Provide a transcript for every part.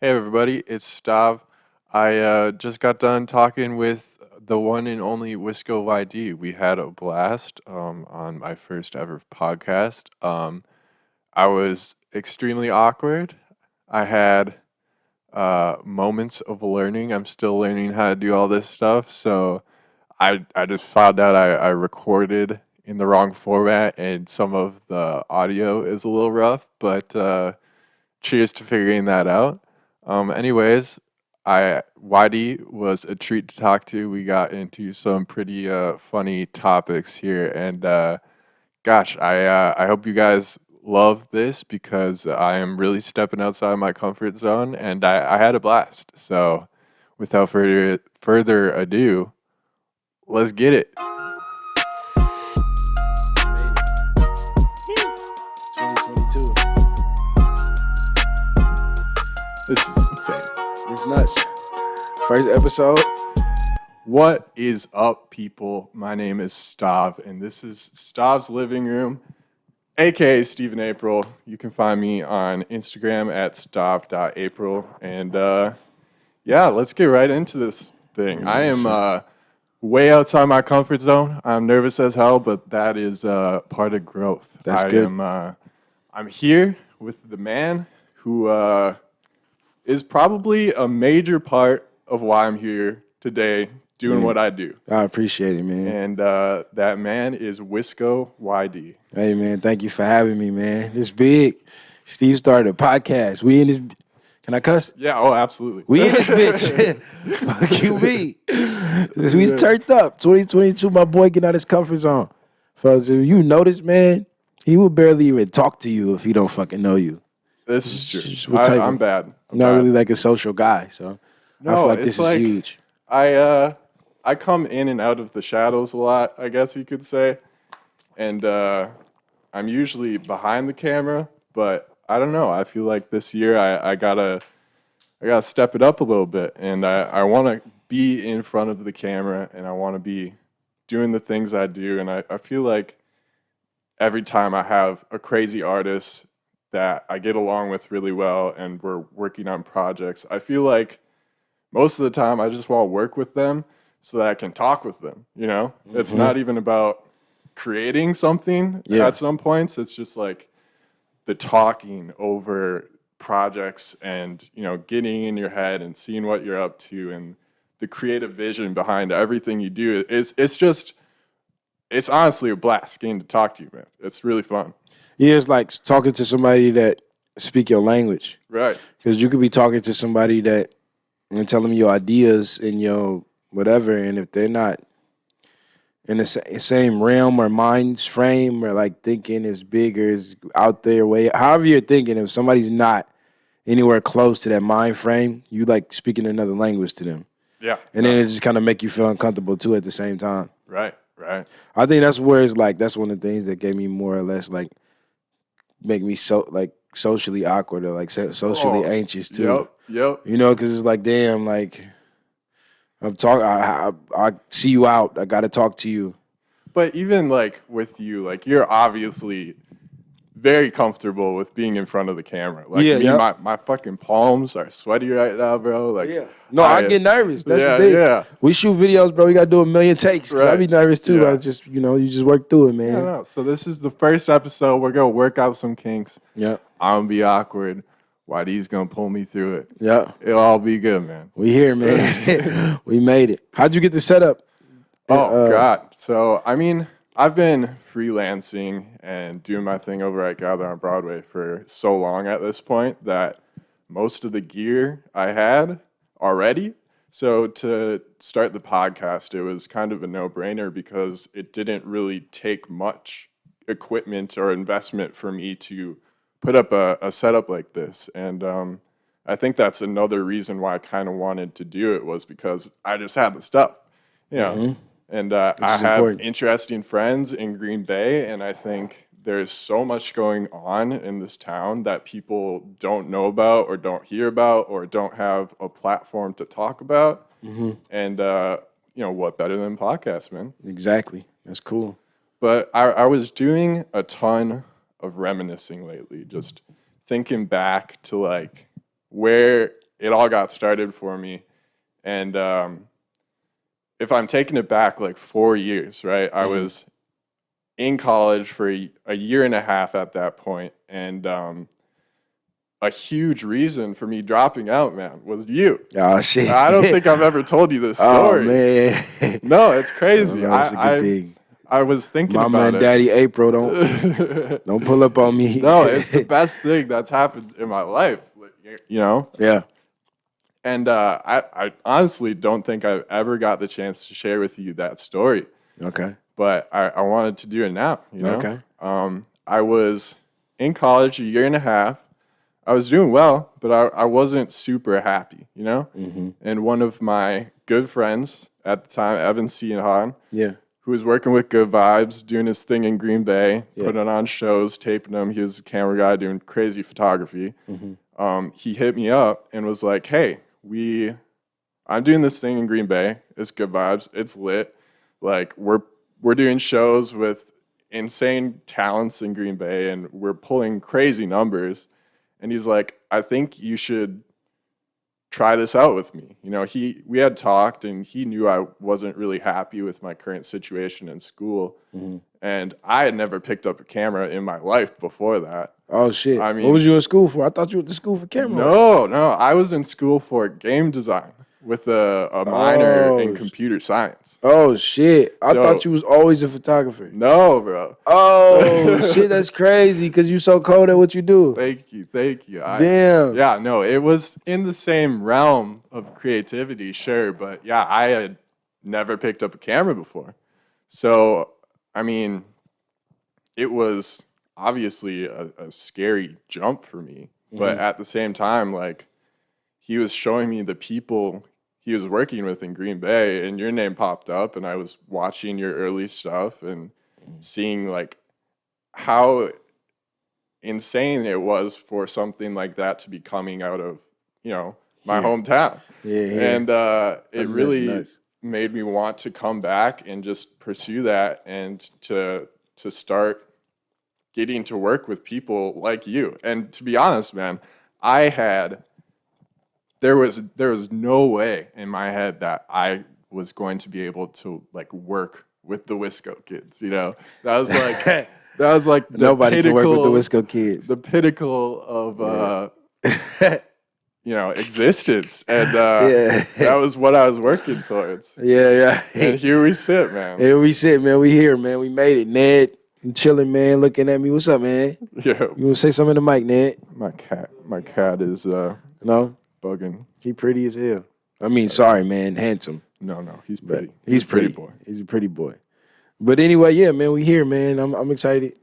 Hey everybody, it's Stahv. I just got done talking with the one and only Wisco YD. We had a blast on my first ever podcast. I was extremely awkward. I had moments of learning. I'm still learning how to do all this stuff. So I just found out I recorded in the wrong format and some of the audio is a little rough, but cheers to figuring that out. Anyways, I YD was a treat to talk to. We got into some pretty funny topics here, and gosh, I hope you guys love this because I am really stepping outside my comfort zone, and I had a blast. So, without further ado, let's get it. Made it. 2022. This is insane. It's nuts. First episode. What is up, people? My name is Stahv, and this is Stav's Living Room, aka Stephen April. You can find me on Instagram at stav.april. And yeah, let's get right into this thing. I am way outside my comfort zone. I'm nervous as hell, but that is part of growth. That's good. I'm here with the man who is probably a major part of why I'm here today doing what I do. I appreciate it, man. And that man is Wisco YD. Hey, man, thank you for having me, man. It's big. Steve started a podcast. We in this. Can I cuss? Yeah, oh, absolutely. We in this bitch. Fuck you, me. We turned up. 2022, my boy getting out his comfort zone. Fellas, if you notice, man, he will barely even talk to you if he don't fucking know you. This is true. We'll take I'm it. bad. I'm Not bad. really like a social guy, so I feel like it's this is huge. I come in and out of the shadows a lot, I guess you could say. And I'm usually behind the camera, but I don't know. I feel like this year I gotta step it up a little bit, and I want to be in front of the camera, and I want to be doing the things I do. And I feel like every time I have a crazy artist that I get along with really well, and we're working on projects, I feel like most of the time I just want to work with them so that I can talk with them. You know, it's not even about creating something at some points. It's just like the talking over projects and, you know, getting in your head and seeing what you're up to and the creative vision behind everything you do. It's honestly a blast getting to talk to you, man. It's really fun. Yeah, it's like talking to somebody that speak your language. Right. Because you could be talking to somebody that and telling them your ideas and your whatever, and if they're not in the same realm or mind frame or like thinking as big or as out there way, however you're thinking, if somebody's not anywhere close to that mind frame, you like speaking another language to them. Yeah. And then it just kind of make you feel uncomfortable too at the same time. Right. I think that's where it's like, that's one of the things that gave me more or less like, make me so like socially awkward or like socially anxious too. Yep. You know, because it's like, damn, like I'm talking. I see you out. I got to talk to you. But even like with you, like you're obviously very comfortable with being in front of the camera. Like my fucking palms are sweaty right now, bro. Like no, I get nervous. That's the thing. Yeah. We shoot videos, bro. We got to do a million takes. Right. I be nervous too. Yeah. I just, you know, you just work through it, man. Yeah, no. So this is the first episode. We're gonna work out some kinks. Yeah. I'm gonna be awkward. YD's gonna pull me through it. Yeah. It'll all be good, man. We here, man. We made it. How'd you get the setup? Oh God. So I mean, I've been freelancing and doing my thing over at Gather on Broadway for so long at this point that most of the gear I had already. So to start the podcast, it was kind of a no-brainer because it didn't really take much equipment or investment for me to put up a setup like this. And I think that's another reason why I kind of wanted to do it was because I just had the stuff, you know. And I have interesting friends in Green Bay, and I think there's so much going on in this town that people don't know about or don't hear about or don't have a platform to talk about. And, you know, what better than podcasts, man? Exactly. That's cool. But I was doing a ton of reminiscing lately, just thinking back to like where it all got started for me. And if I'm taking it back like 4 years, right? I was in college for a year and a half at that point, and a huge reason for me dropping out, man, was you. Oh shit! I don't think I've ever told you this Oh story. man! No, it's crazy. No, that's a good thing. I was thinking Mama about and it. Daddy April, don't pull up on me. No, it's the best thing that's happened in my life. You know? Yeah. And I honestly don't think I've ever got the chance to share with you that story. Okay. But I wanted to do it now. You know? Okay. I was in college a year and a half. I was doing well, but I wasn't super happy, you know? Mm-hmm. And one of my good friends at the time, Evan Seahan, Yeah. who was working with Good Vibes, doing his thing in Green Bay, Yeah. putting on shows, taping them. He was a camera guy doing crazy photography. Mm-hmm. He hit me up and was like, hey, I'm doing this thing in Green Bay. It's Good Vibes. It's lit. Like, we're doing shows with insane talents in Green Bay, and we're pulling crazy numbers. And he's like, I think you should try this out with me. You know, we had talked, and he knew I wasn't really happy with my current situation in school. Mm-hmm. And I had never picked up a camera in my life before that. Oh shit! I mean, what was you in school for? I thought you went to school for camera. No, I was in school for game design with a minor in computer science. Oh shit! I thought you was always a photographer. No, bro. Oh shit, that's crazy because you so cold at what you do. Thank you. Damn. Yeah, no, it was in the same realm of creativity, sure, but yeah, I had never picked up a camera before. So, I mean, it was obviously a scary jump for me, but at the same time, like, he was showing me the people he was working with in Green Bay, and your name popped up, and I was watching your early stuff and seeing like how insane it was for something like that to be coming out of, you know, my hometown. Yeah. And it really made me want to come back and just pursue that, and to start getting to work with people like you. And to be honest, man, there was no way in my head that I was going to be able to like work with the Wisco kids. You know, that was like nobody can work with the Wisco kids. The pinnacle of you know, existence, and that was what I was working towards. Yeah. And here we sit, man. Here we sit, man. We here, man. We made it, Ned. I'm chilling, man. Looking at me. What's up, man? Yeah. You want to say something to Mike, Ned? My cat is no. bugging. He pretty as hell. I mean, sorry, man. Handsome. No, he's pretty. He's pretty boy. He's a pretty boy. But anyway, yeah, man, we here, man. I'm excited.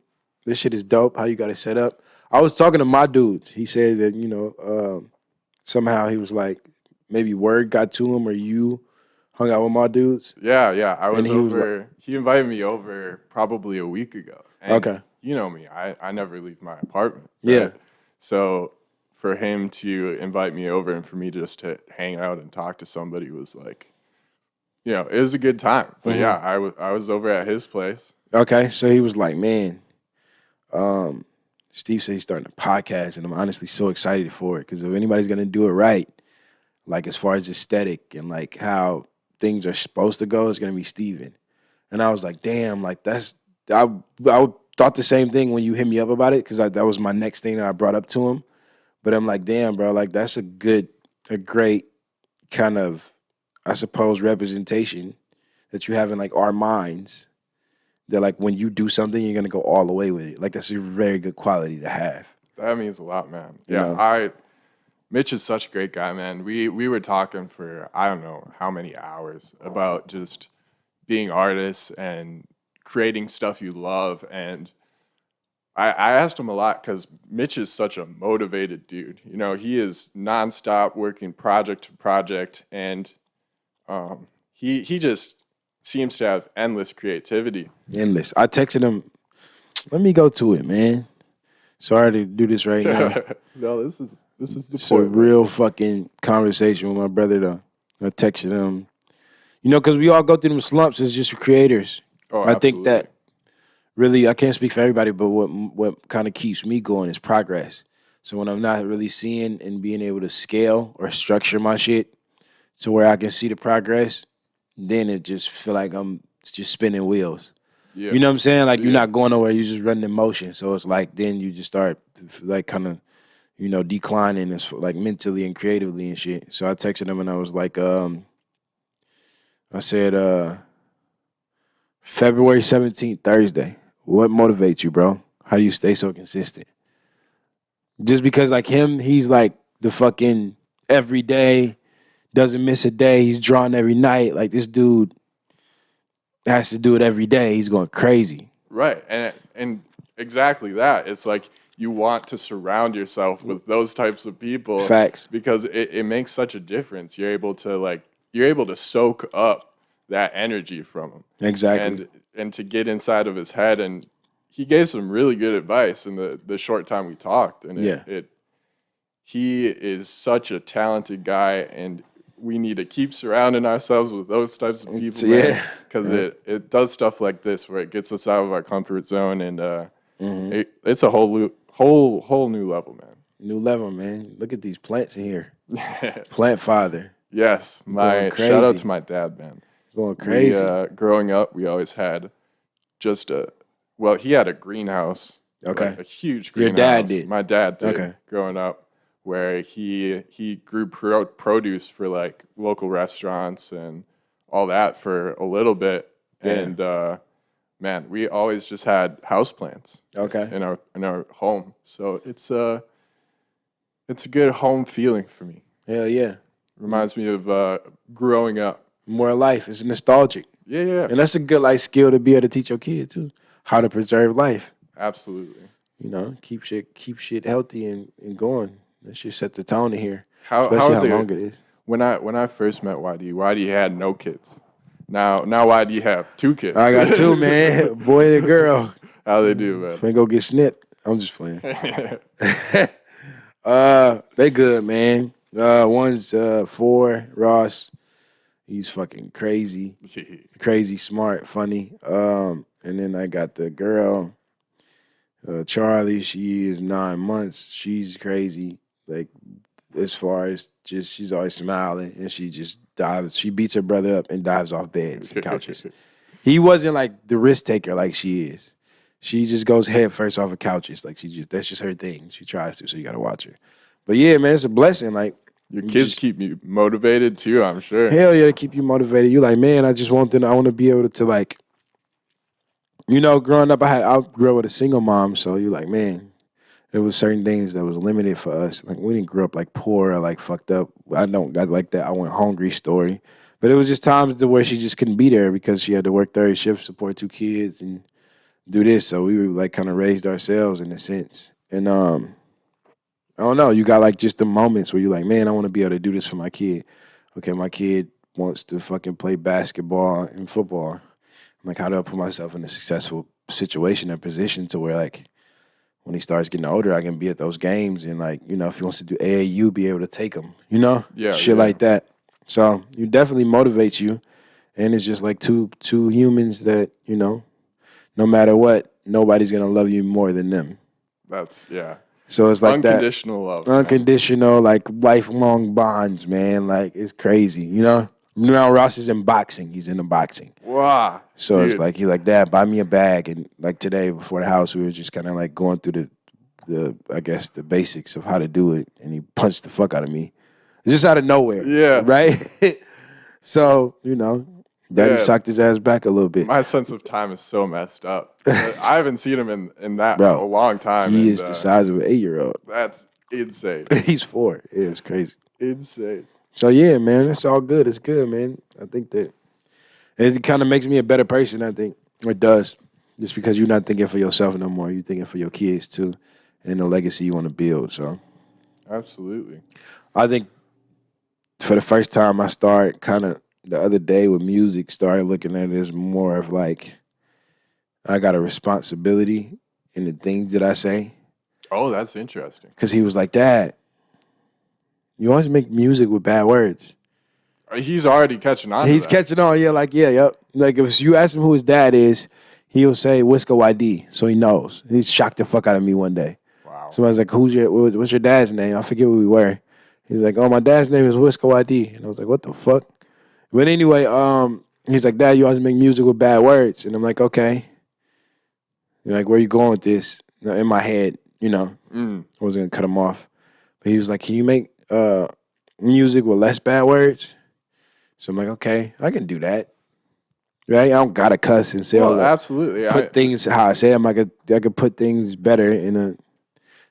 This shit is dope. How you got it set up? I was talking to MAWdoods. He said that, you know, somehow he was like, maybe word got to him, or you hung out with MAWdoods. Yeah. I was over. He invited me over probably a week ago. And okay. You know me. I never leave my apartment. Right? Yeah. So for him to invite me over and for me just to hang out and talk to somebody was like, you know, it was a good time. But yeah, I was over at his place. Okay. So he was like, man, Steve said he's starting a podcast, and I'm honestly so excited for it, because if anybody's going to do it right, like as far as aesthetic and like how things are supposed to go, it's going to be Steven. And I was like, damn, like I thought the same thing when you hit me up about it, because that was my next thing that I brought up to him. But I'm like, damn, bro, like that's a great kind of, I suppose, representation that you have in like our minds, that like when you do something, you're gonna go all the way with it. Like that's a very good quality to have. That means a lot, man. Yeah, Mitch is such a great guy, man. We were talking for I don't know how many hours about just being artists and creating stuff you love. And I asked him a lot because Mitch is such a motivated dude. You know, he is nonstop working project to project, and he just seems to have endless creativity. Endless. I texted him, let me go to it, man. Sorry to do this right now. No, this is the it's point. A real fucking conversation with my brother, though. I texted him. You know, because we all go through them slumps as just creators. Oh, I think that really, I can't speak for everybody, but what kind of keeps me going is progress. So when I'm not really seeing and being able to scale or structure my shit to where I can see the progress, then it just feel like I'm just spinning wheels. Yeah. You know what I'm saying? Like you're Yeah. not going nowhere. You just running in motion. So it's like then you just start like kind of declining as like mentally and creatively and shit. So I texted him and I was like, I said, February 17th, Thursday. What motivates you, bro? How do you stay so consistent? Just because like him, he's like the fucking every day, doesn't miss a day. He's drawing every night. Like this dude has to do it every day. He's going crazy. Right. And exactly that. It's like you want to surround yourself with those types of people Facts. because it makes such a difference. You're able to soak up that energy from him. Exactly. And to get inside of his head, and he gave some really good advice in the short time we talked. And he is such a talented guy, and we need to keep surrounding ourselves with those types of people, because it does stuff like this where it gets us out of our comfort zone, and it's a whole new level, man. New level, man. Look at these plants in here. Plant father. Yes, shout out to my dad, man. Going crazy. Growing up, we always had he had a greenhouse. Okay. Like a huge greenhouse. Your dad did? My dad did. Okay. Growing up, where he grew produce for like local restaurants and all that for a little bit. Yeah. And man, we always just had houseplants. Okay. In our home. So it's a good home feeling for me. Hell yeah. Reminds me of growing up. More life. It's nostalgic. Yeah. And that's a good life skill to be able to teach your kid too. How to preserve life. Absolutely. Keep shit healthy and going. That shit set the tone in here. Especially how long it is. When I first met YD had no kids. Now YD have 2 kids. I got 2, man. Boy and a girl. How they do, man? Finna go get snipped. I'm just playing. They good, man. One's 4, Ross. He's fucking crazy. Crazy, smart, funny. And then I got the girl, Charlie. She is 9 months. She's crazy. Like, as far as just, she's always smiling, and she just dives. She beats her brother up and dives off beds and couches. He wasn't like the risk taker like she is. She just goes head first off of couches. Like that's just her thing. She tries to, so you gotta watch her. But yeah, man, it's a blessing. Like, your kids keep you motivated too, I'm sure. Hell yeah, they keep you motivated. You like, man, I want to be able to like, growing up, I grew up with a single mom, so you like, man, there was certain things that was limited for us. Like, we didn't grow up like poor or like fucked up. I don't got like that. I went hungry story, but it was just times where she just couldn't be there because she had to work 30 shifts, support 2 kids, and do this. So we were like kind of raised ourselves in a sense, and I don't know. You got like just the moments where you're like, man, I want to be able to do this for my kid. Okay, my kid wants to fucking play basketball and football. I'm like, how do I put myself in a successful situation and position to where like when he starts getting older, I can be at those games and like, if he wants to do AAU, be able to take him, shit like that. So you definitely motivates you. And it's just like two humans that, no matter what, nobody's going to love you more than them. So it's like unconditional love. Unconditional, like lifelong bonds, man. Like, it's crazy, Now Ross is in boxing. He's into boxing. Wow. So dude. It's like, he's like, Dad, buy me a bag. And like today before the house, we were just kind of like going through the I guess the basics of how to do it. And he punched the fuck out of me. Just out of nowhere. Yeah. Right? So, Daddy socked his ass back a little bit. My sense of time is so messed up. I haven't seen him in that for a long time. He is the size of an 8-year-old. That's insane. He's 4. Yeah, it's crazy. Insane. So yeah, man, it's all good. It's good, man. I think that it kind of makes me a better person, I think. It does. Just because you're not thinking for yourself no more. You're thinking for your kids too. And the legacy you want to build. So absolutely. I think for the first time I started kind of the other day with music, started looking at it as more of like, I got a responsibility in the things that I say. Oh, that's interesting. Because he was like, Dad, you always make music with bad words. He's already catching on. He's catching on. Yeah, like, yep. Like, if you ask him who his dad is, he'll say Wisco YD, so he knows. He's shocked the fuck out of me one day. Wow. Somebody's like, what's your dad's name? I forget where we were. He's like, oh, my dad's name is Wisco ID. And I was like, what the fuck? But anyway, he's like, Dad, you always make music with bad words. And I'm like, okay. You're like, where you going with this? In my head, I wasn't going to cut him off. But he was like, can you make music with less bad words? So I'm like, okay, I can do that. Right? I don't got to cuss and say all that. Absolutely. Put things how I say them. I could put things better in a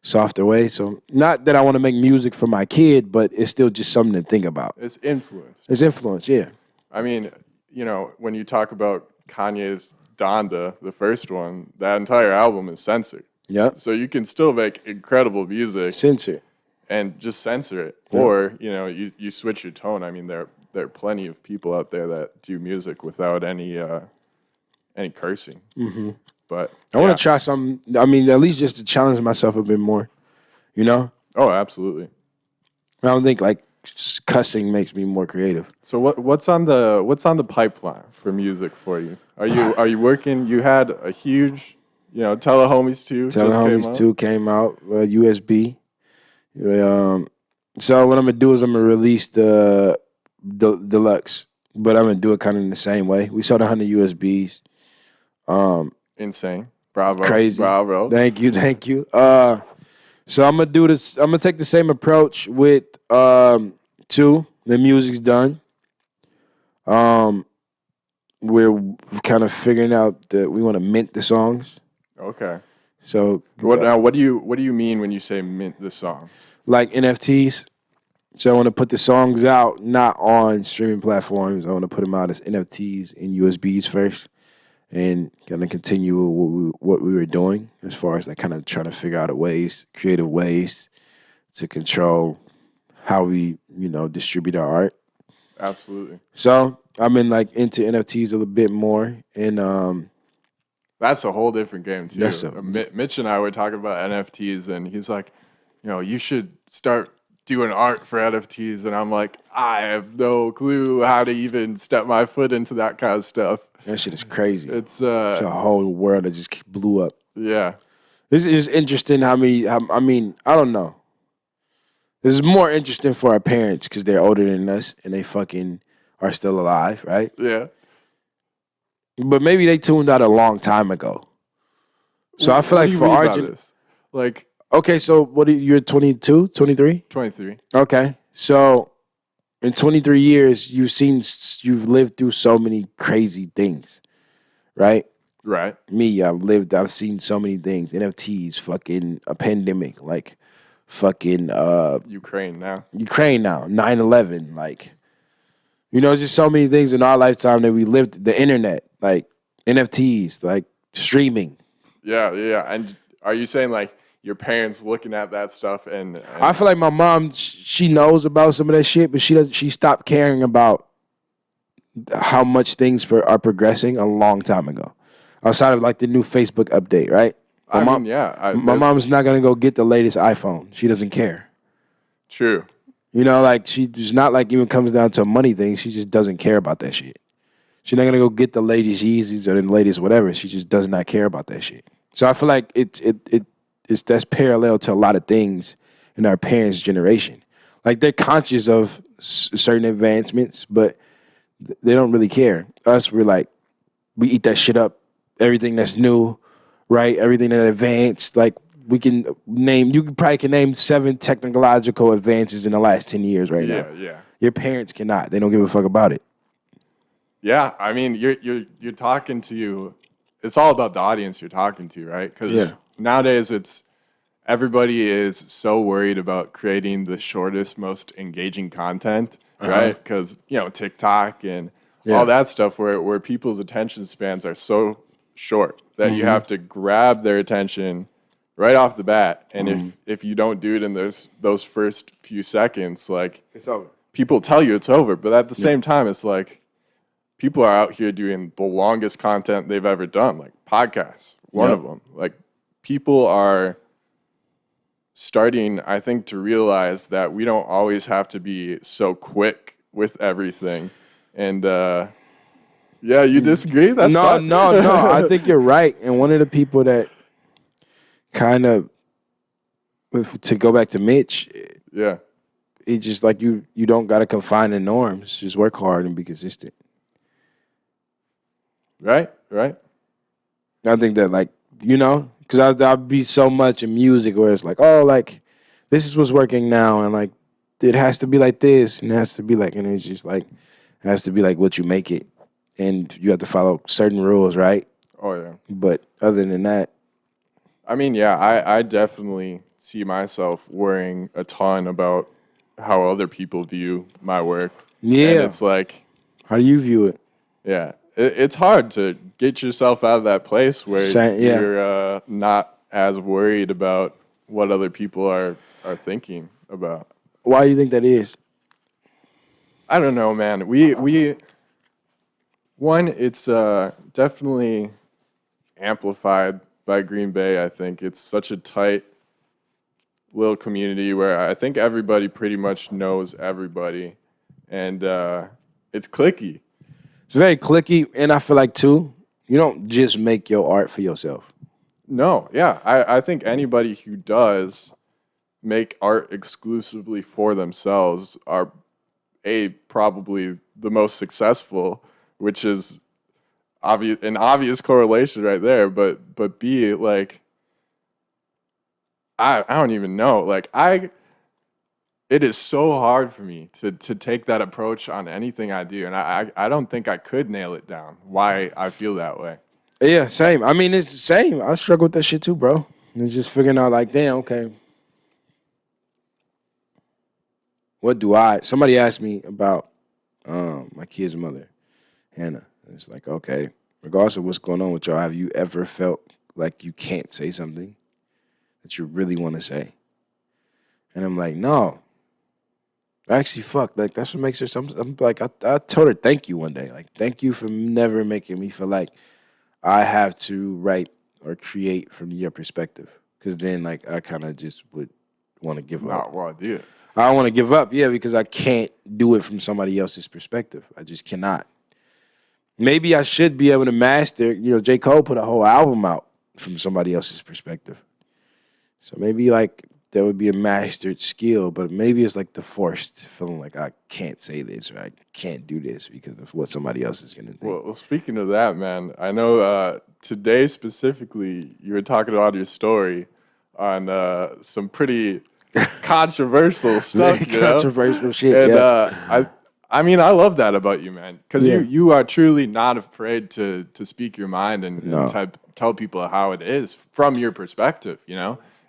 softer way. So not that I want to make music for my kid, but it's still just something to think about. It's influence. It's influence, yeah. I mean, when you talk about Kanye's Donda, the first one, that entire album is censored. Yep. So you can still make incredible music. Censor. And just censor it. Yep. Or, you switch your tone. I mean, there are plenty of people out there that do music without any cursing. Mm-hmm. But I want to try something. I mean, at least just to challenge myself a bit more. Oh, absolutely. I don't think like cussing makes me more creative. So what's on the pipeline for music for you? Are you working? You had a huge, Tell the Homies 2. Tell the Homies 2 came out, USB. So what I'm gonna do is I'm gonna release the deluxe, but I'm gonna do it kind of in the same way. We sold 100 USBs. Insane. Bravo. Crazy. Bravo. Thank you. So I'm gonna do this. I'm gonna take the same approach with 2. The music's done. We're kind of figuring out that we want to mint the songs. Okay. So what do you mean when you say mint the song? Like NFTs. So I want to put the songs out not on streaming platforms. I want to put them out as NFTs and USBs first, and kind of continue what we were doing as far as like kind of trying to figure out creative ways to control how we distribute our art. Absolutely. So I'm into NFTs a little bit more, and that's a whole different game too. Mitch and I were talking about NFTs, and he's like, you should start doing art for NFTs, and I'm like, I have no clue how to even step my foot into that kind of stuff. That shit is crazy. It's a whole world that just blew up. Yeah. This is interesting I don't know. This is more interesting for our parents because they're older than us and they fucking are still alive, right? Yeah. But maybe they tuned out a long time ago. So I feel like for our like, okay, so you're 22, 23? 23. Okay. So in 23 years, you've lived through so many crazy things, right? Right. Me, I've seen so many things. NFTs, fucking a pandemic, like fucking Ukraine now, 9/11, like just so many things in our lifetime that we lived. The internet, like NFTs, like streaming. Yeah. And are you saying like your parents looking at that stuff and I feel like my mom, she knows about some of that shit, but she stopped caring about how much things are progressing a long time ago. Outside of like the new Facebook update, right? My mom's not gonna go get the latest iPhone. She doesn't care. True. Like she's not like even comes down to a money thing. She just doesn't care about that shit. She's not gonna go get the latest Yeezys or the latest whatever. She just does not care about that shit. So I feel like that's parallel to a lot of things in our parents' generation. Like they're conscious of certain advancements, but they don't really care. Us, we're like, we eat that shit up. Everything that's new, right? Everything that advanced, like you probably can name 7 technological advances in the last 10 years right now. Yeah. Your parents cannot. They don't give a fuck about it. Yeah, I mean, you're talking to. It's all about the audience you're talking to, right? Because nowadays everybody is so worried about creating the shortest, most engaging content, right? Because TikTok and all that stuff, where people's attention spans are so short that you have to grab their attention right off the bat, and if you don't do it in those first few seconds, like it's over. People tell you it's over, but at the same time, it's like people are out here doing the longest content they've ever done, like podcasts. One of them, like people are starting, I think, to realize that we don't always have to be so quick with everything, and yeah, you disagree? That's no. I think you're right. And one of the people that kind of To go back to Mitch, Yeah. it's just like you don't gotta confine the norms. Just work hard and be consistent. Right. Right. I think that like because I'd be so much in music where it's like, oh, like this is what's working now, and like it has to be like this, and it has to be like, and it's just like it has to be like what you make it, and you have to follow certain rules, right? Oh yeah. But other than that, I mean, yeah, I definitely see myself worrying a ton about how other people view my work. And yeah. it's like, How do you view it? yeah, it's hard to get yourself out of that place where Yeah. you're not as worried about what other people are thinking about. Why do you think that is? I don't know, man. One, it's definitely amplified by Green Bay. I think it's such a tight little community where I think everybody pretty much knows everybody, and it's clicky. It's very clicky, and I feel like too, you don't just make your art for yourself. No, yeah, I think anybody who does make art exclusively for themselves are probably the most successful, which is an obvious correlation right there. But B, like I don't even know. Like it is so hard for me to take that approach on anything I do, and I don't think I could nail it down why I feel that way. Yeah, same. I mean, it's the same. I struggle with that shit too, bro. And it's just figuring out like, damn, okay, what do I? Somebody asked me about my kid's mother, Hannah. And it's like, okay, regardless of what's going on with y'all, have you ever felt like you can't say something that you really want to say? And I'm like, no. Actually, fuck. Like that's what makes her. I'm like, I told her thank you one day. Like, thank you for never making me feel like I have to write or create from your perspective. Because then, like, I kind of just would want to give up. Not what I do. I don't want to give up, yeah, because I can't do it from somebody else's perspective. I just cannot. Maybe I should be able to master. J. Cole put a whole album out from somebody else's perspective. So maybe like there would be a mastered skill, but maybe it's like the forced feeling like I can't say this or I can't do this because of what somebody else is going to think. Well, speaking of that, man, I know today specifically you were talking about your story on some pretty controversial stuff. Controversial shit, and yeah. I mean, I love that about you, man, because Yeah. you are truly not afraid to speak your mind and, No. tell people how it is from your perspective,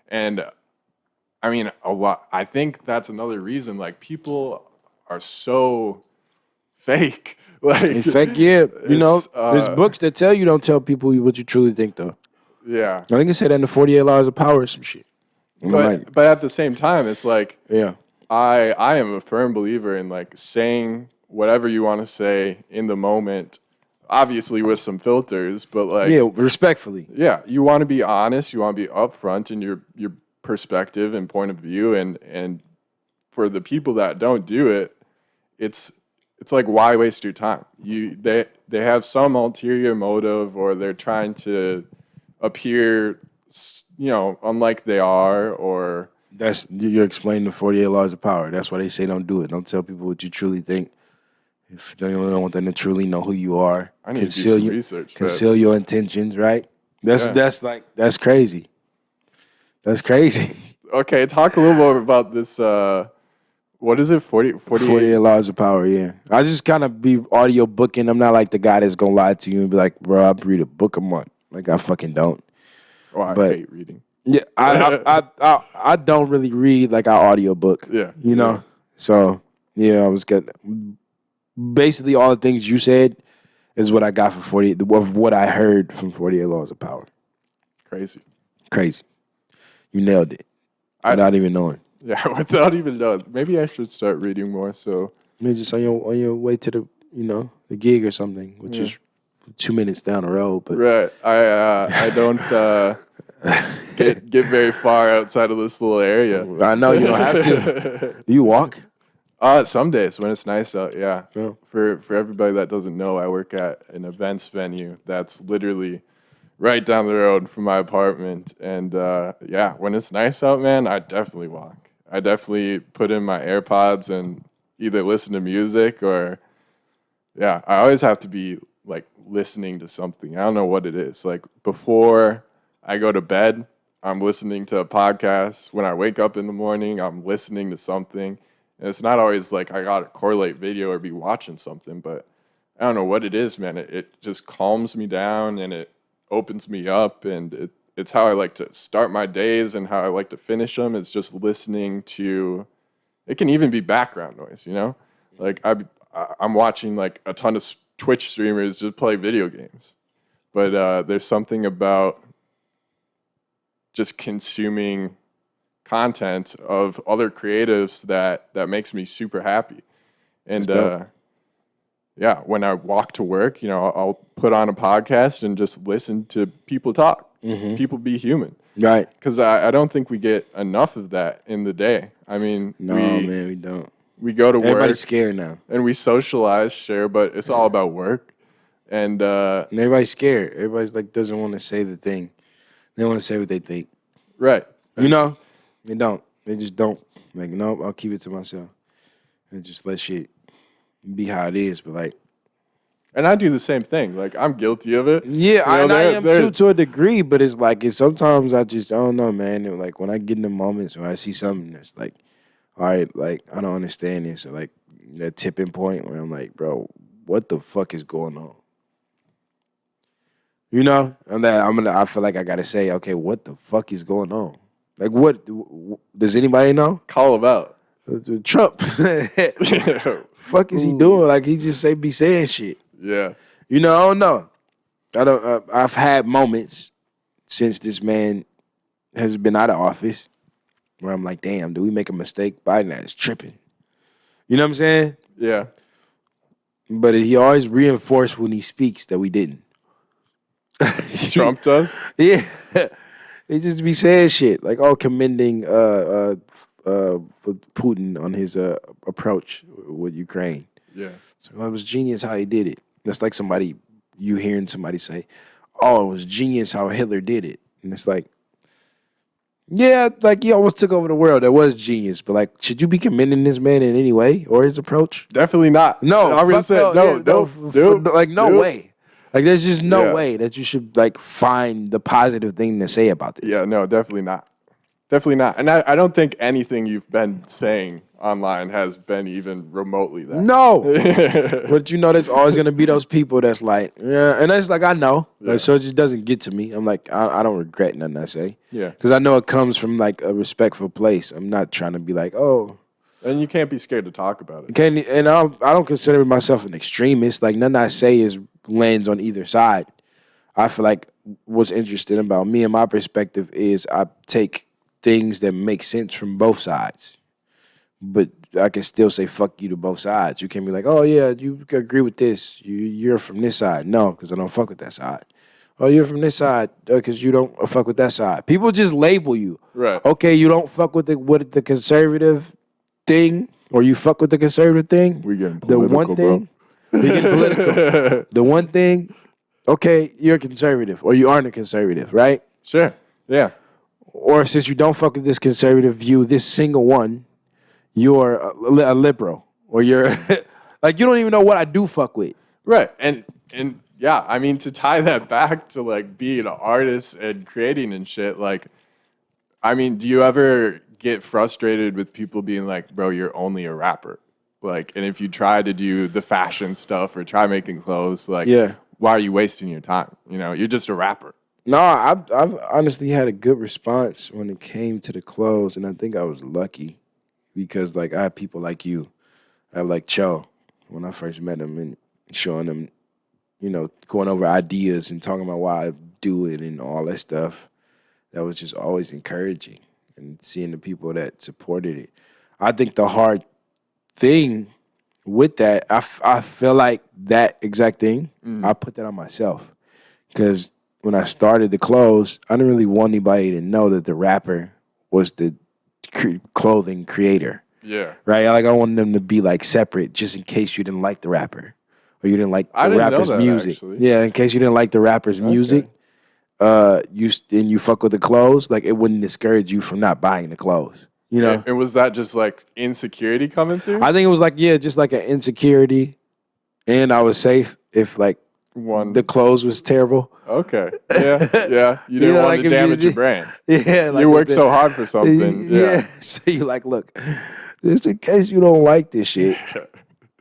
And I mean, a lot. I think that's another reason. Like people are so fake. Like In fact, yeah, there's it's, books that tell you don't tell people what you truly think, though. yeah. I think it said that in the 48 Laws of Power or some shit. And I'm like, But at the same time, it's like yeah. I am a firm believer in like saying whatever you want to say in the moment, obviously with some filters, but like Yeah, respectfully. yeah, you want to be honest, you want to be upfront in your perspective and point of view, and for the people that don't do it, it's like why waste your time? They have some ulterior motive, or they're trying to appear unlike they are, or You're explaining the 48 Laws of Power. That's why they say don't do it. Don't tell people what you truly think. If they don't want them to truly know who you are, I need to do some research. Conceal your intentions, right? Yeah. That's crazy. That's crazy. Okay, talk a little more about this. What is it? 48? 48 Laws of Power, yeah. I just kind of be audio booking. I'm not like the guy that's going to lie to you and be like, bro, I read a book a month. Like, I fucking don't. Oh, I But- hate reading. Yeah, I don't really read like our audio book. Yeah. You know? So, yeah, I was good. Basically, all the things you said is what I got for 48, of what I heard from 48 Laws of Power. Crazy. Crazy. You nailed it. Without even knowing. Yeah, without even knowing. Maybe I should start reading more. So Maybe just on your way to the gig or something, which is 2 minutes down the road. But right, I don't get very far outside of this little area. I know you don't have to. Do you walk? Some days when it's nice out, yeah. Yeah. For everybody that doesn't know, I work at an events venue that's literally right down the road from my apartment. And yeah, when it's nice out, man, I definitely walk. I definitely put in my AirPods and either listen to music or, yeah, I always have to be like listening to something. I don't know what it is. Like before I go to bed, I'm listening to a podcast. When I wake up in the morning, I'm listening to something. And it's not always like I got to correlate video or be watching something, but I don't know what it is, man. It just calms me down and it opens me up. And it's how I like to start my days and how I like to finish them. It's just listening to, it can even be background noise, you know? Like I'm watching like a ton of Twitch streamers just play video games. But there's something about just consuming content of other creatives that makes me super happy. And yeah, when I walk to work, you know, I'll put on a podcast and just listen to people talk, people be human. Right. Because I don't think we get enough of that in the day. I mean, No, man, we don't. We go to Everybody's work scared now. and we socialize, sure, but it's all about work. And And everybody's scared. Everybody's like doesn't want to say the thing. They want to say what they think. right. You know? They don't. They just don't. Like, no, I'll keep it to myself. And just let shit be how it is. But like, And I do the same thing. Like I'm guilty of it. yeah, You know, I am too to a degree, but it's like sometimes I don't know, man. And like when I get in the moments where I see something that's like, all right, like I don't understand this, or like that tipping point where I'm like, bro, what the fuck is going on? You know, and then I feel like I gotta say, okay, what the fuck is going on? Like, what does anybody know? Call them out. Trump, fuck is he doing? Like he just be saying shit. Yeah. You know, I don't know. I don't. I've had moments since this man has been out of office where I'm like, damn, did we make a mistake? Biden is tripping. You know what I'm saying? Yeah. But he always reinforced when he speaks that we didn't. Trump does? Yeah. He just be saying shit like, commending Putin on his approach with Ukraine. Yeah. So it was genius how he did it. That's like you hearing somebody say, oh, it was genius how Hitler did it. And it's like, yeah, like he almost took over the world. That was genius. But like, should you be commending this man in any way or his approach? Definitely not. No. I'm gonna say no, like no way. Like there's just no Yeah. way that you should like find the positive thing to say about this. Yeah, no, definitely not. Definitely not. And I don't think anything you've been saying online has been even remotely that. No. But you know, there's always gonna be those people that's like, yeah, and that's like I know. Yeah. Like, so it just doesn't get to me. I'm like, I don't regret nothing I say. Yeah. Because I know it comes from like a respectful place. I'm not trying to be like, oh. And you can't be scared to talk about it. And I don't consider myself an extremist. Like nothing I say is lands on either side. I feel like what's interesting about me and my perspective is I take things that make sense from both sides. But I can still say fuck you to both sides. You can't be like, oh yeah, you agree with this. You're from this side. No, because I don't fuck with that side. Oh, you're from this side because you don't fuck with that side. People just label you. Right. Okay, you don't fuck with the conservative thing, or you fuck with the conservative thing. We getting The political, one thing, we getting political. The one thing, okay, you're a conservative, or you aren't a conservative, right? Sure. Yeah. Or since you don't fuck with this conservative view, this single one, you're a liberal, or you're like you don't even know what I do fuck with. Right. And yeah, I mean to tie that back to like being an artist and creating and shit, like I mean, do you ever get frustrated with people being like, bro, you're only a rapper? Like, and if you try to do the fashion stuff or try making clothes, like, Yeah. why are you wasting your time? You know, you're just a rapper. No, I've honestly had a good response when it came to the clothes, and I think I was lucky because like I had people like you. I have like Cho when I first met him and showing him, you know, going over ideas and talking about why I do it and all that stuff. That was just always encouraging, and seeing the people that supported it. I think the hard thing with that, I feel like that exact thing, I put that on myself. Because when I started the clothes, I didn't really want anybody to know that the rapper was the clothing creator. Yeah. Right? Like I wanted them to be like separate just in case you didn't like the rapper. Or you didn't like I the didn't know rapper's that, music. actually. Yeah, in case you didn't like the rapper's music. you fuck with the clothes, like it wouldn't discourage you from not buying the clothes. You know, And was that just like insecurity coming through? I think it was like just like an insecurity, and I was safe if like the One. clothes was terrible. Okay. Yeah. Yeah. You You didn't know, want like to if damage your brand. yeah, You like if worked so hard for something. Yeah. yeah. So you like, look, just in case you don't like this shit,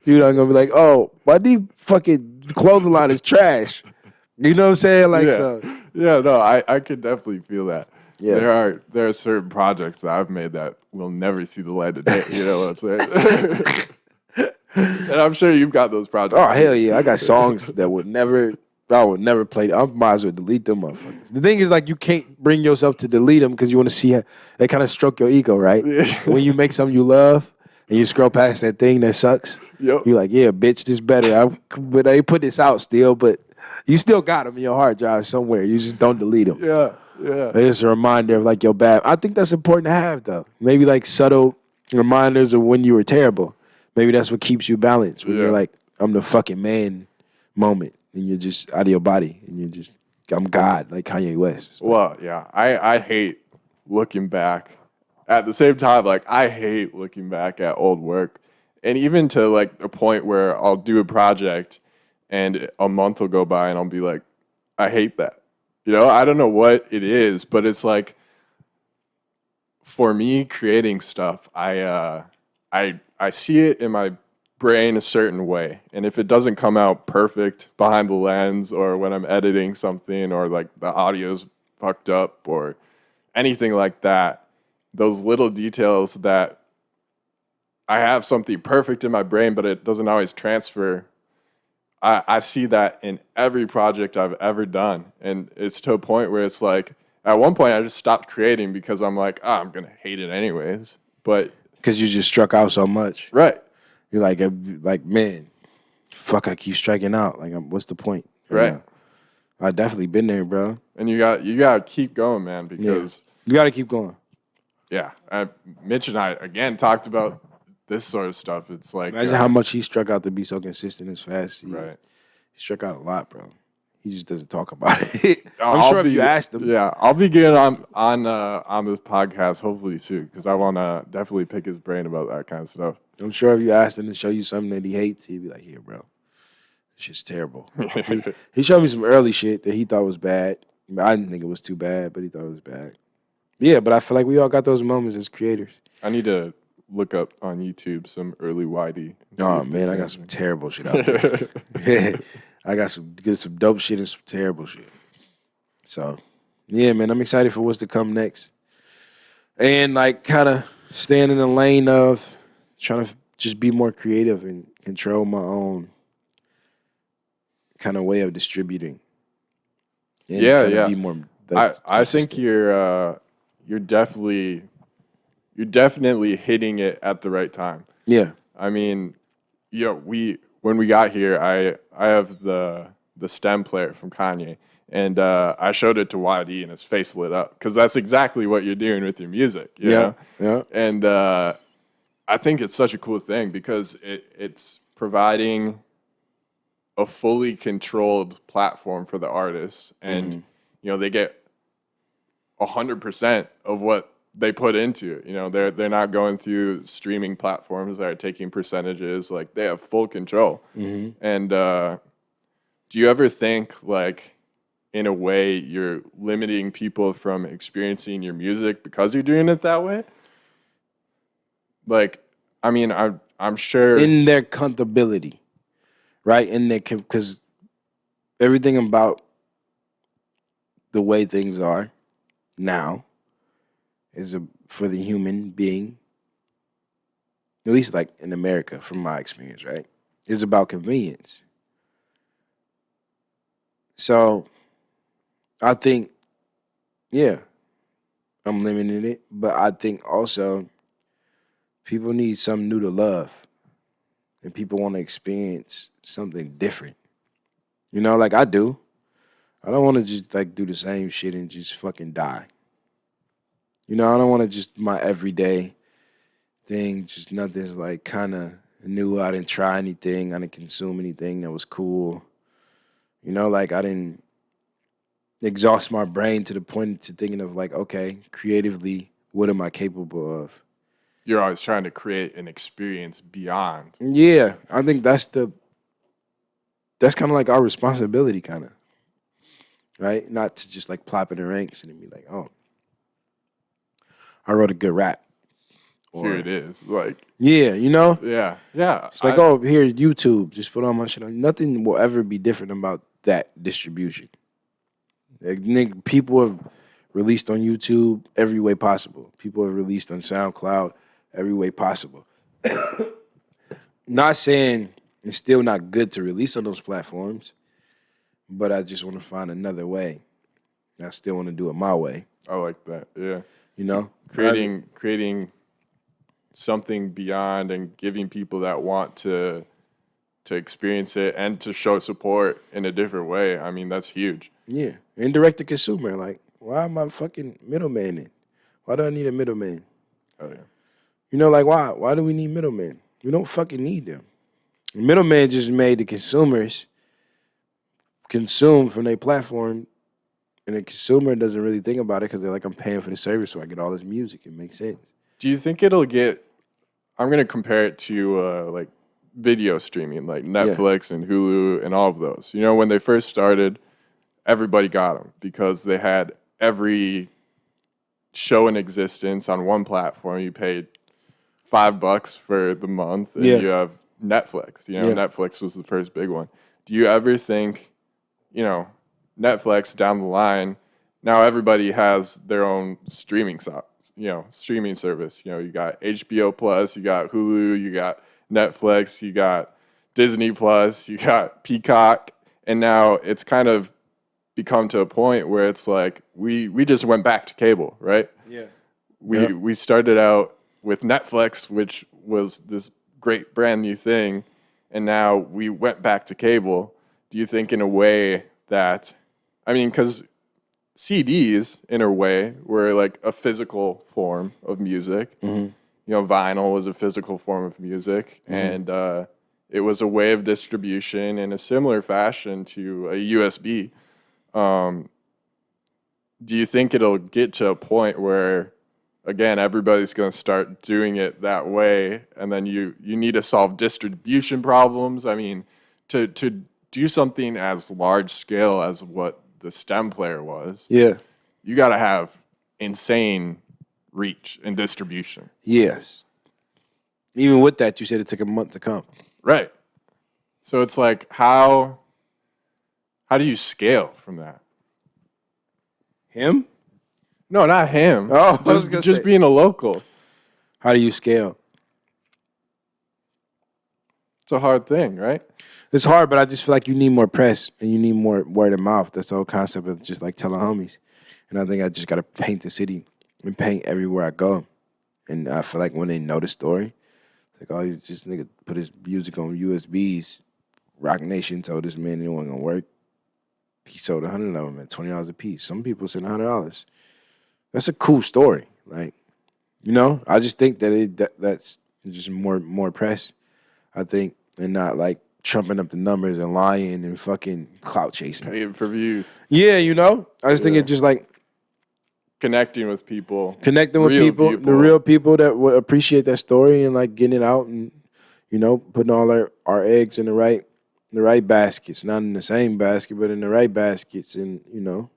you're not gonna be like, oh, my new fucking clothing line is trash. You know what I'm saying? Like Yeah. so. Yeah, no, I could definitely feel that. Yeah. There are certain projects that I've made that will never see the light of day. You know what I'm saying? And I'm sure you've got those projects Oh hell too. yeah! I got songs that I would never play. I might as well delete them motherfuckers. The thing is, like, you can't bring yourself to delete them because you want to see how they kind of stroke your ego, right? Yeah. When you make something you love and you scroll past that thing that sucks, Yep. you're like, yeah, bitch, this better. But they put this out still, but you still got them in your hard drive somewhere. You just don't delete them. Yeah. Yeah. It's a reminder of like your bad. I think that's important to have though. Maybe like subtle reminders of when you were terrible. Maybe that's what keeps you balanced when you're Yeah. like, I'm the fucking man moment, and you're just out of your body, and you're just, I'm God, like Kanye West. It's like, Well, yeah. I hate looking back. At the same time, like I hate looking back at old work. And even to like the point where I'll do a project and a month will go by and I'll be like, I hate that. You know, I don't know what it is, but it's like for me creating stuff, I see it in my brain a certain way. And if it doesn't come out perfect behind the lens or when I'm editing something or like the audio's fucked up or anything like that, those little details that I have something perfect in my brain, but it doesn't always transfer. I see that in every project I've ever done. And it's to a point where it's like, at one point I just stopped creating because I'm like, I'm going to hate it anyways. But, because you just struck out so much. right, You're like, man, fuck, I keep striking out. Like, what's the point? right. I definitely been there, bro. And you got to keep going, man, Yeah, because, you got to keep going. yeah, Mitch and I, again, talked about this sort of stuff. It's like, Imagine how much he struck out to be so consistent as fast. right. He struck out a lot, bro. He just doesn't talk about it. I'm I'll sure if be- you asked him. Yeah, I'll be getting on this podcast hopefully soon because I want to definitely pick his brain about that kind of stuff. I'm sure if you asked him to show you something that he hates, he'd be like, "Here, bro, this shit's terrible." He showed me some early shit that he thought was bad. I didn't think it was too bad, but he thought it was bad. Yeah, but I feel like we all got those moments as creators. I need to look up on YouTube some early YD. and see Oh if man, I there's got some terrible shit out there. I got some dope shit and some terrible shit. So, yeah, man, I'm excited for what's to come next. And like kind of staying in the lane of trying to just be more creative and control my own kind of way of distributing. And Yeah, kinda yeah. be more like, I think consistent. you're definitely hitting it at the right time. Yeah. I mean, when we got here, I have the stem player from Kanye, and I showed it to YD, and his face lit up because that's exactly what you're doing with your music. You Yeah. know? Yeah. And I think it's such a cool thing because it's providing a fully controlled platform for the artists, and they get 100% of what they put into it. They're not going through streaming platforms that are taking percentages. Like they have full control. And do you ever think like in a way you're limiting people from experiencing your music because you're doing it that way? Like, I mean, I'm sure In their comfortability, right? In their because everything about the way things are now is for the human being, at least like in America, from my experience, right? Is about convenience. So I think, yeah, I'm limiting it, but I think also people need something new to love, and people want to experience something different. Like I do. I don't want to just like do the same shit and just fucking die. I don't want to just my everyday thing, just nothing's like kind of new. I didn't try anything. I didn't consume anything that was cool. Like I didn't, exhaust my brain to the point to thinking of like, okay, creatively, what am I capable of? You're always trying to create an experience beyond. Yeah, I think that's kind of like our responsibility, kind of, right? Not to just like plop in the ranks and be like, oh, I wrote a good rap, Here it or is. Like, yeah, you know, yeah, yeah. it's like, oh, here's YouTube, just put all my shit on. Nothing will ever be different about that distribution. Like, people have released on YouTube every way possible. People have released on SoundCloud every way possible. Not saying it's still not good to release on those platforms, but I just want to find another way. I still want to do it my way. I like that. Yeah. You know, Creating something beyond and giving people that want to experience it and to show support in a different way. I mean, that's huge. yeah, and direct to consumer. Like, why am I fucking middleman? Why do I need a middleman? Oh yeah. You know, like why? Why do we need middlemen? We don't fucking need them. The middleman just made the consumers consume from their platform, and the consumer doesn't really think about it because they're like, I'm paying for the service, so I get all this music. It makes sense. Do you think it'll get? I'm gonna compare it to like video streaming, like Netflix and Hulu and all of those. You know, when they first started, everybody got them because they had every show in existence on one platform. You paid $5 for the month, and you have Netflix. You know, Netflix was the first big one. Do you ever think, you know, Netflix down the line, now everybody has their own streaming service. You know, you got HBO Plus, you got Hulu, you got Netflix, you got Disney Plus, you got Peacock, and now it's kind of become to a point where it's like we just went back to cable, right? Yeah. We started out with Netflix, which was this great brand new thing, and now we went back to cable. Do you think in a way that, I mean, because CDs in a way were like a physical form of music. Mm-hmm. You know, vinyl was a physical form of music, and it was a way of distribution in a similar fashion to a USB. Do you think it'll get to a point where, again, everybody's going to start doing it that way, and then you need to solve distribution problems? I mean, to do something as large scale as what the stem player was, Yeah. you got to have insane reach and distribution. Yes. Even with that, you said it took a month to come. Right. So it's like, how do you scale from that? Him? No, not him. Oh, I was gonna just say. being a local. How do you scale? It's a hard thing, right? It's hard, but I just feel like you need more press and you need more word of mouth. That's the whole concept of just like telling homies. And I think I just got to paint the city and paint everywhere I go. And I feel like when they know the story, it's like, oh, you just nigga put his music on USBs. Rock Nation told this man it wasn't going to work. He sold 100 of them at $20 a piece. Some people said $100. That's a cool story. Like, you know, I just think that that's just more press, I think, and not like trumping up the numbers and lying and fucking clout chasing. Paying for views. Yeah, you know? I just think it's just like connecting with people. The real people that would appreciate that story and like getting it out and, you know, putting all our eggs in the right baskets. Not in the same basket, but in the right baskets and, you know,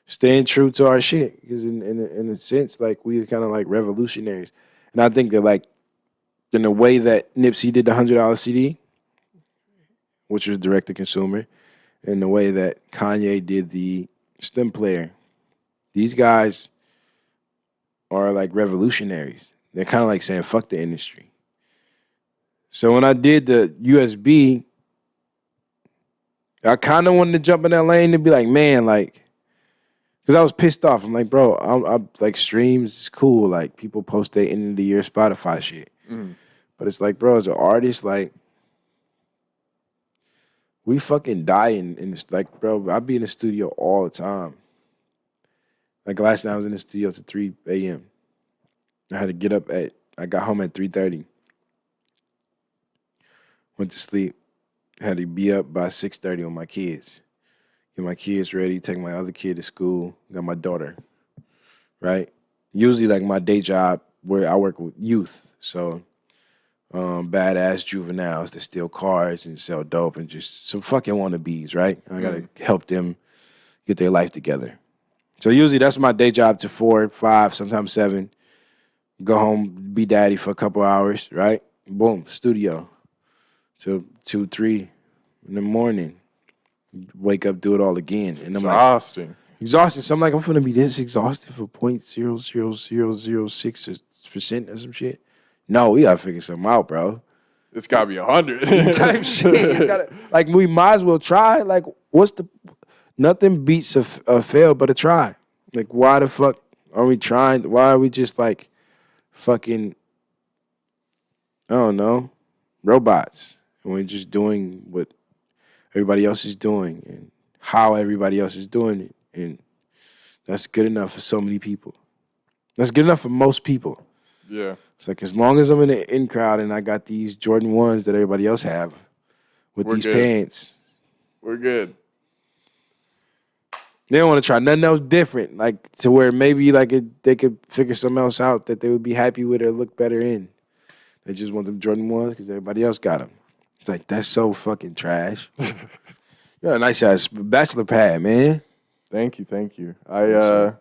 staying true to our shit. Because in a sense, like, we kind of like revolutionaries. And I think that like in the way that Nipsey did the $100 CD, which was direct to consumer, and the way that Kanye did the stem player, these guys are like revolutionaries. They're kind of like saying, fuck the industry. So when I did the USB, I kind of wanted to jump in that lane and be like, man, like, because I was pissed off. I'm like, bro, I'm like, streams is cool. Like, people post their end of the year Spotify shit. But it's like, bro, as an artist, like, we fucking dying in this. Like, bro, I be in the studio all the time. Like, last night I was in the studio till 3 a.m. I got home at 3:30. Went to sleep. Had to be up by 6:30 with my kids. get my kids ready, take my other kid to school, got my daughter, right? Usually, like my day job, where I work with youth, so badass juveniles that steal cars and sell dope and just some fucking wannabes, right? I gotta help them get their life together. So usually that's my day job to 4, 5, sometimes 7. Go home, be daddy for a couple hours, right? Boom, studio till 2, 3 in the morning. Wake up, do it all again, and I'm like Exhausting. exhausted. So I'm like, I'm gonna be this exhausted for 0.00006% or some shit. No, we gotta figure something out, bro. It's gotta be 100 Type shit. You gotta, like, we might as well try. Like, nothing beats a fail but a try. Like, why the fuck are we trying? Why are we just like fucking, I don't know, robots? And we're just doing what everybody else is doing and how everybody else is doing it. And that's good enough for so many people. That's good enough for most people. Yeah. It's like, as long as I'm in the in crowd and I got these Jordan 1s that everybody else have with these pants, we're good. They don't want to try nothing else different, like to where maybe like they could figure something else out that they would be happy with or look better in. They just want them Jordan 1s because everybody else got them. It's like, that's so fucking trash. You got a nice ass bachelor pad, man. Thank you. I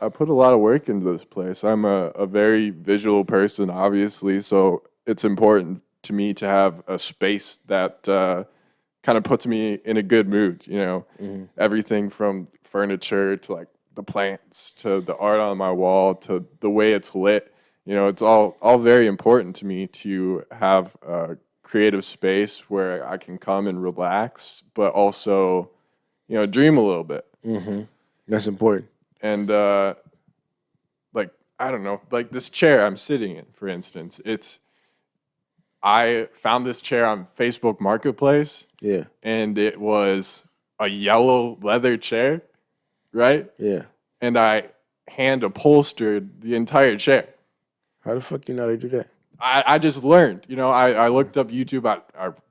put a lot of work into this place. I'm a very visual person, obviously, so it's important to me to have a space that kind of puts me in a good mood, you know. Mm-hmm. Everything from furniture to like the plants to the art on my wall to the way it's lit. You know, it's all very important to me to have a creative space where I can come and relax, but also, you know, dream a little bit. Mm-hmm. That's important. And like, I don't know, like this chair I'm sitting in, for instance, I found this chair on Facebook Marketplace. Yeah. And it was a yellow leather chair, right? Yeah. And I hand upholstered the entire chair. How the fuck you know how to do that? I just learned, you know, I looked up YouTube, I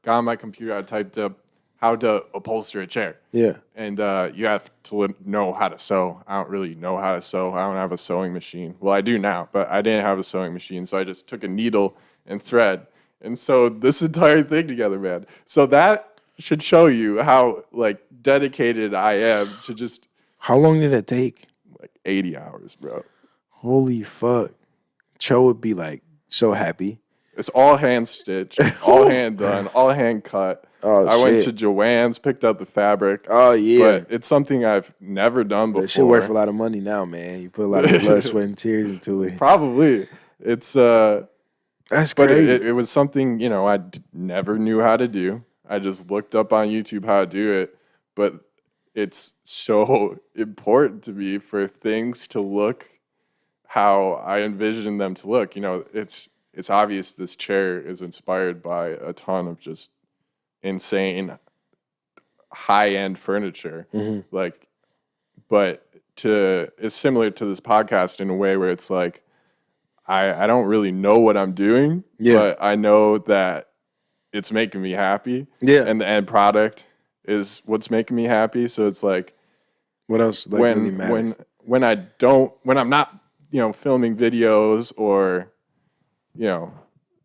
got on my computer, I typed up how to upholster a chair. Yeah. And you have to know how to sew. I don't really know how to sew. I don't have a sewing machine. Well, I do now, but I didn't have a sewing machine, so I just took a needle and thread and sewed this entire thing together, man. So that should show you how like dedicated I am to just. How long did it take? Like 80 hours, bro. Holy fuck. Cho would be like so happy. It's all hand stitched, all hand done, all hand cut. Oh, I went to Joann's, picked up the fabric. Oh, yeah. But it's something I've never done before. It should worth a lot of money now, man. You put a lot of blood, sweat, and tears into it. Probably. It's that's but crazy. it was something, you know, I never knew how to do. I just looked up on YouTube how to do it. But it's so important to me for things to look how I envision them to look. You know, it's obvious this chair is inspired by a ton of just insane high-end furniture. Mm-hmm. Like, but it's similar to this podcast in a way where it's like I don't really know what I'm doing, but I know that it's making me happy. Yeah. And the end product is what's making me happy. So it's like, what else like really matters? When I'm not, you know, filming videos or, you know,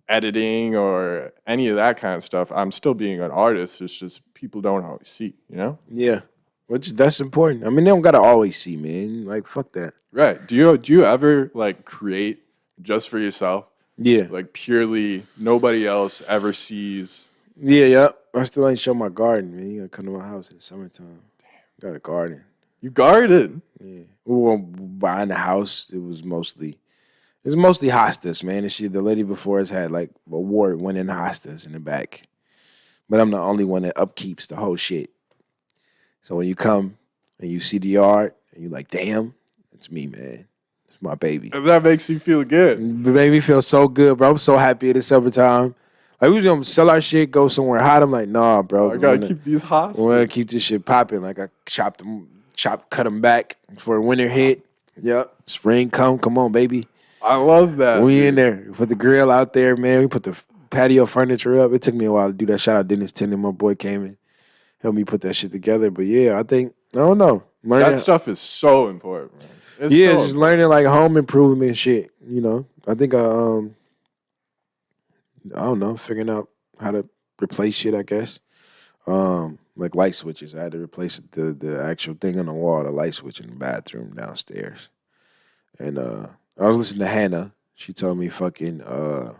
editing or any of that kind of stuff, I'm still being an artist. It's just people don't always see, you know? Yeah. That's important. I mean, they don't gotta always see, man. Like, fuck that. Right. Do you ever like create just for yourself? Yeah. Like purely nobody else ever sees. Yeah. I still ain't show my garden, man. You gotta come to my house in the summertime. Damn. Got a garden. You garden? Yeah. Well, buying the house, it was mostly hostas, man. And the lady before us had like award-winning hostas in the back. But I'm the only one that upkeeps the whole shit. So when you come and you see the yard and you're like, damn, it's me, man. It's my baby. And that makes you feel good. It made me feel so good, bro. I'm so happy in the summertime. Like, we was gonna sell our shit, go somewhere hot. I'm like, nah, bro. I gotta keep these hostas. We're gonna keep this shit popping. Like, I cut them back for winter hit. Yep. Spring come on, baby. I love that. We in there. Put the grill out there, man. We put the patio furniture up. It took me a while to do that. Shout out Dennis Tennant, my boy came in. help me put that shit together. But yeah, I don't know. That stuff is so important, man. It's Yeah, so just important. learning like home improvement shit. I think I don't know, figuring out how to replace shit. I guess like light switches. I had to replace the actual thing on the wall, the light switch in the bathroom downstairs. And I was listening to Hannah. She told me fucking all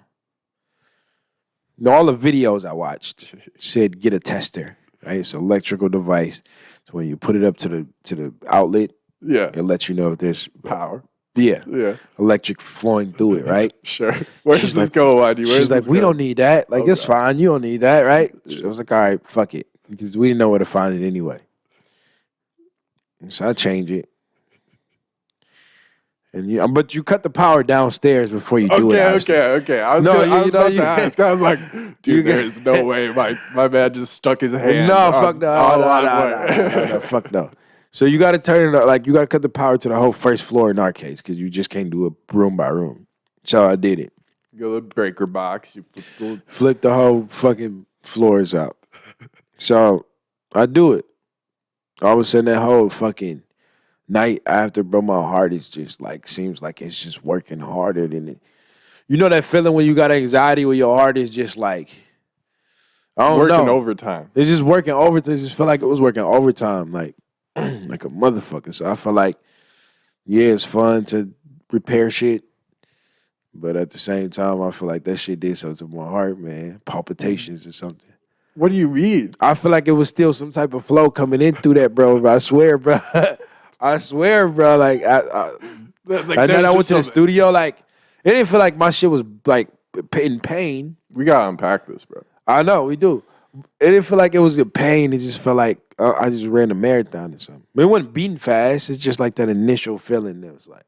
the videos I watched said get a tester. Right, it's an electrical device. So when you put it up to the outlet, Yeah. it lets you know if there's Power. yeah Yeah. electric flowing through it. Right. Sure. Where does this go, YD? She's like, we don't need that. Like, it's Okay. fine. You don't need that, right? I was like, all right, fuck it, because we didn't know where to find it anyway. So I change it. And but you cut the power downstairs before you do it. Okay. I was about to ask. I was like, dude, there is no way my man just stuck his hand. No, on, fuck no, on no, fuck no. So you got to turn it up, like you got to cut the power to the whole first floor in our case, because you just can't do it room by room. So I did it. You go to the breaker box. You flip the whole fucking floors out. So I do it. All of a sudden, that whole fucking night after, bro, my heart is just like, seems like it's just working harder than it. You know that feeling when you got anxiety where your heart is just like, I don't know. Working overtime. It's just working overtime. It just felt like it was working overtime, like like a motherfucker. So I feel like, yeah, it's fun to repair shit. But at the same time, I feel like that shit did something to my heart, man. Palpitations or something. What do you mean? I feel like it was still some type of flow coming in through that, bro. I swear, bro. I swear, bro. Like, and then I went to the studio. Like, it didn't feel like my shit was like in pain. We gotta unpack this, bro. I know we do. It didn't feel like it was in pain. It just felt like I just ran a marathon or something. It wasn't beating fast. It's just like that initial feeling that was like.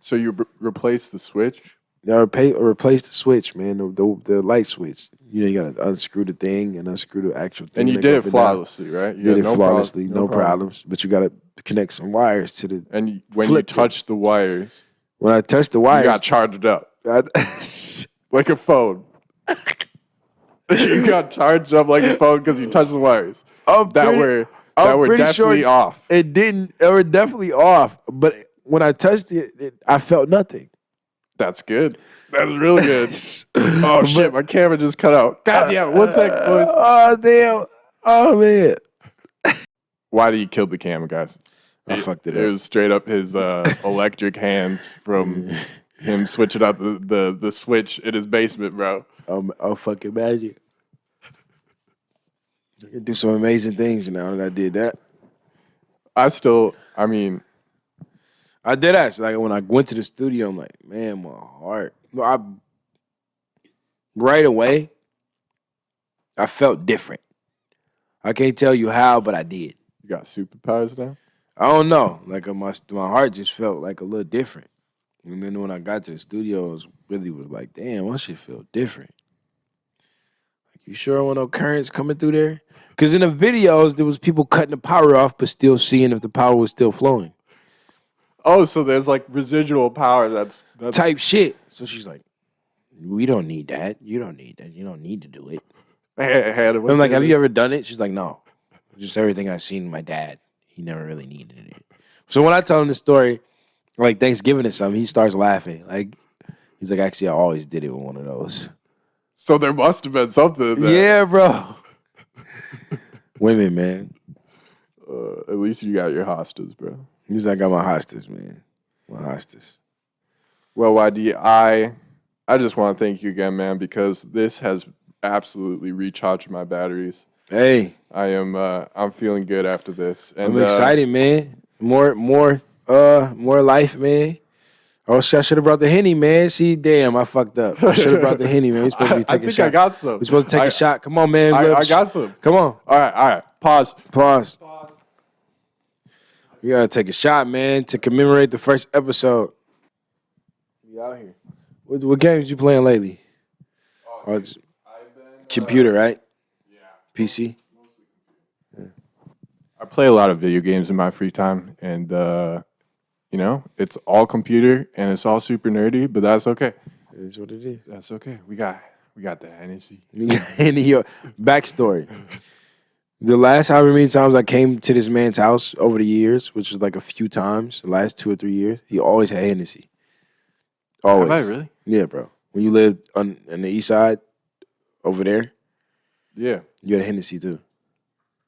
So you replaced the switch? Yeah, replace the switch, man. The light switch. You gotta unscrew the thing and unscrew the actual thing. And you did it flawlessly, right? You did it flawlessly, no problems. But you gotta connect some wires to the. And when you touch the wires, when I touched the wires, you got charged up like a phone. You got charged up like a phone because you touched the wires. That were definitely off. It didn't. They were definitely off. But when I touched it, I felt nothing. That's good. That's really good. Oh shit, my camera just cut out. God damn, 1 sec, boys. Oh damn. Oh man. Why did he kill the camera, guys? I fucked it up. It was straight up his electric hands from him switching out the switch in his basement, bro. Oh fucking magic. I can do some amazing things now that I did that. I did that. So like when I went to the studio, I'm like, man, my heart. Right away, I felt different. I can't tell you how, but I did. You got superpowers now? I don't know. Like my heart just felt like a little different. And then when I got to the studio, it was like, damn, my shit feel different. Like, you sure want no currents coming through there? Because in the videos, there was people cutting the power off, but still seeing if the power was still flowing. Oh, so there's like residual power that's type shit. So she's like, we don't need that. You don't need that. You don't need to do it. I'm like, have you ever done it? She's like, no. Just everything I've seen my dad. He never really needed it. So when I tell him the story, like Thanksgiving or something, he starts laughing. Like, he's like, actually, I always did it with one of those. So there must have been something there. Yeah, bro. Women, man. At least you got your hostas, bro. At least I got my hostas, man. My hostas. Well, YD, I just want to thank you again, man, because this has absolutely recharged my batteries. Hey. I'm feeling good after this. And I'm excited, man. More life, man. I should have brought the Henny, man. See, damn, I fucked up. I should have brought the Henny, man. We're supposed to be taking a shot. I got some. We're supposed to take a shot. Come on, man. I got some. Come on. All right. Pause. We gotta take a shot, man, to commemorate the first episode. We out here. What games you playing lately? Computer, right? Yeah. PC? Yeah. I play a lot of video games in my free time, and it's all computer and it's all super nerdy, but that's okay. It is what it is. That's okay. We got the Hennessy. Backstory. The last however many times I came to this man's house over the years, which was like a few times, the last 2 or 3 years, he always had Hennessy. Always. Have I really? Yeah, bro. When you lived on the east side over there, Yeah. you had Hennessy too.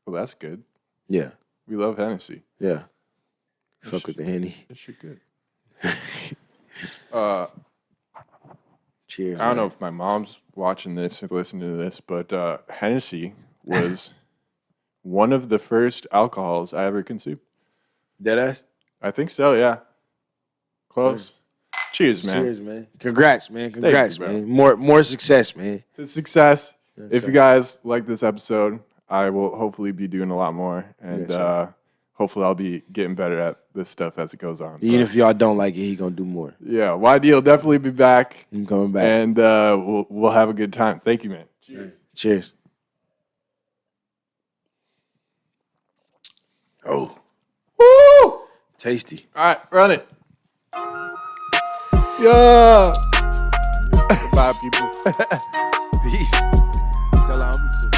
Well, that's good. Yeah. We love Hennessy. Yeah. That Fuck shit- with the Henny. That shit good. Uh, Cheers. I don't know man. if my mom's watching this and listening to this, but Hennessy was one of the first alcohols I ever consumed. Deadass? I think so, yeah. Close. Cheers, man. Cheers, man. Congrats, man. Congrats, bro. man. More success, man. To success. Yes, If sir. you guys like this episode, I will hopefully be doing a lot more. And Yes, sir. hopefully I'll be getting better at this stuff as it goes on. Even But, if y'all don't like it, he gonna do more. yeah, YD will definitely be back. I'm coming back. And we'll have a good time. Thank you, man. Cheers. Cheers. Oh, Woo! tasty. All right, run it. Yeah. Bye, people. Peace. Tell our homies to.